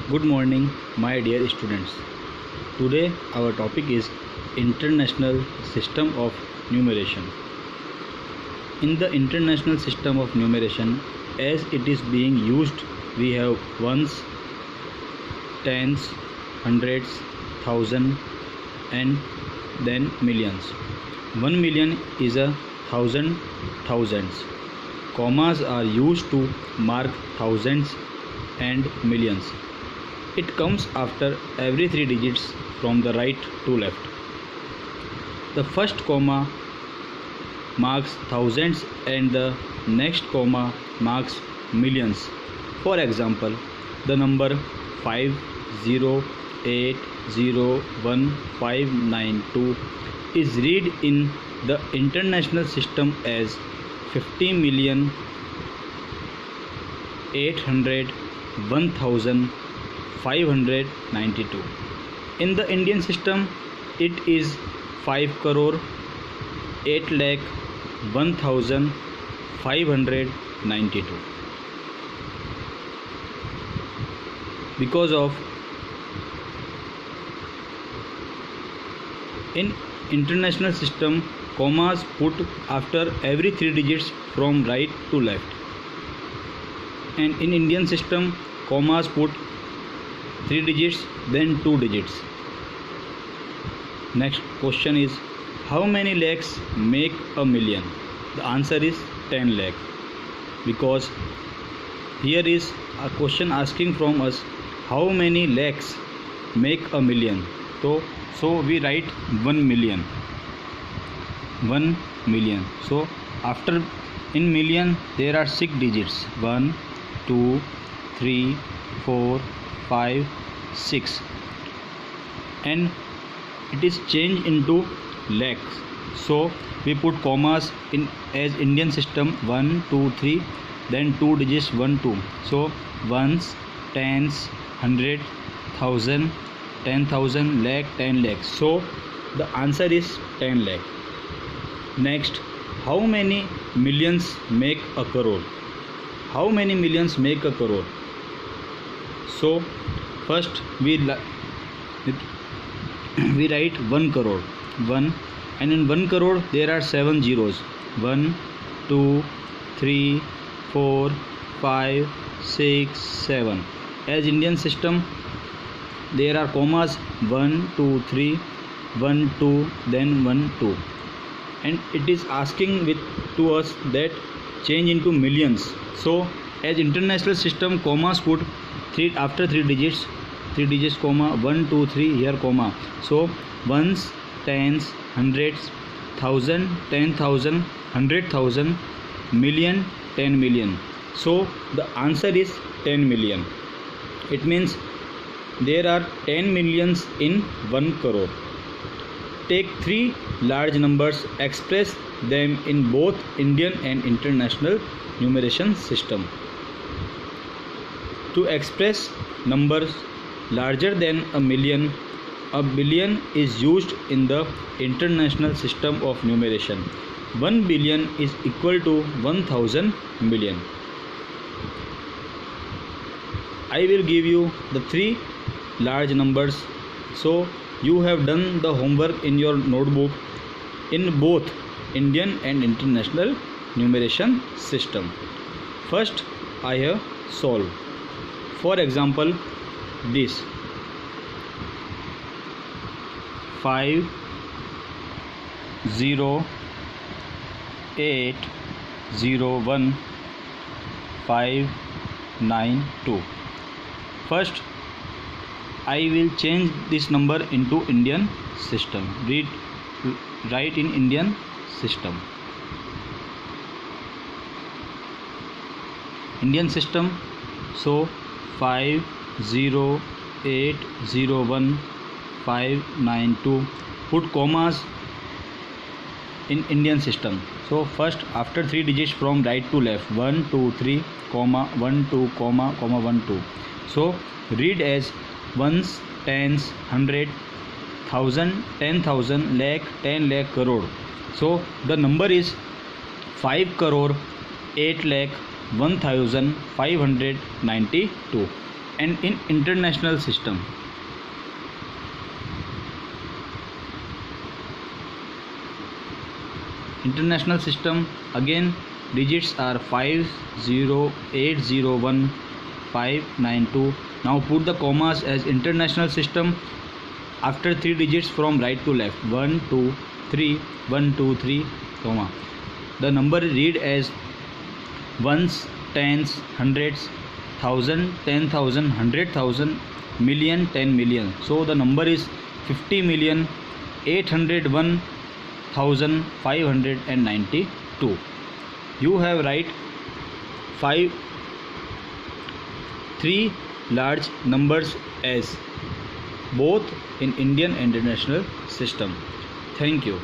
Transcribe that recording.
Good morning, my dear students. Today our topic is International System of Numeration. In the International System of Numeration, as it is being used, we have ones, tens, hundreds, thousand, and then millions. 1 million is a thousand thousands. Commas are used to mark thousands and millions. It comes after every 3 digits from the right to left. The first comma marks thousands and the next comma marks millions. For example, the number 5080159 is read in the international system as 50,801,592. In the Indian system, it is 5 crore 8 lakh 1,592. Because of in international system, commas put after every 3 digits from right to left, and in Indian system, commas put 3 digits then 2 digits. Next question is, how many lakhs make a million? The answer is 10 lakh, because here is a question asking from us how many lakhs make a million. So we write 1 million. 1 million. So after in million there are 6 digits: 1, 2, 3, 4, 5, 6, and it is changed into lakhs. So we put commas in as Indian system 1, 2, 3, then 2 digits 1, 2. So ones, tens, hundred, thousand, 10,000, lakh, 10 lakhs. So the answer is 10 lakh. Next, how many millions make a crore? How many millions make a crore? So first we write 1 crore. 1, and in 1 crore there are 7 zeros: 1, 2, 3, 4, 5, 6, 7. As Indian system, there are commas 1, 2, 3, 1, 2, then 1, 2, and it is asking to us that change into millions. So as international system, commas put 3 after 3 digits, comma 1, 2, 3, here comma. So ones, tens, hundreds, thousand, 10,000, 100,000, million, 10 million. So the answer is 10 million. It means there are 10 millions in 1 crore. Take 3 large numbers, express them in both Indian and international numeration system. To express numbers larger than a billion is used in the international system of numeration. 1 billion is equal to 1,000 million. I will give you the 3 large numbers, so you have done the homework in your notebook in both Indian and international numeration system. First, I have solved. For example, this 50801,592. First, I will change this number into Indian system. Write in Indian system. Indian system. So 50801,592. Put commas in Indian system. So first, after 3 digits from right to left, 1, 2, 3, comma 1, 2, comma 1, 2. So read as ones, tens, hundred, thousand, 10,000, lakh, 10 lakh, crore. So the number is 5 crore 8 lakh 1,592. and in international system. International system, again digits are 50801,592. Now put the commas as international system after 3 digits from right to left, 1 2 3 1 2 3 comma. The number read as ones, tens, hundreds, thousand, 10,000, 100,000, million, 10 million. So the number is 50,801,592. You have write 3 large numbers as both in Indian and international system. Thank you.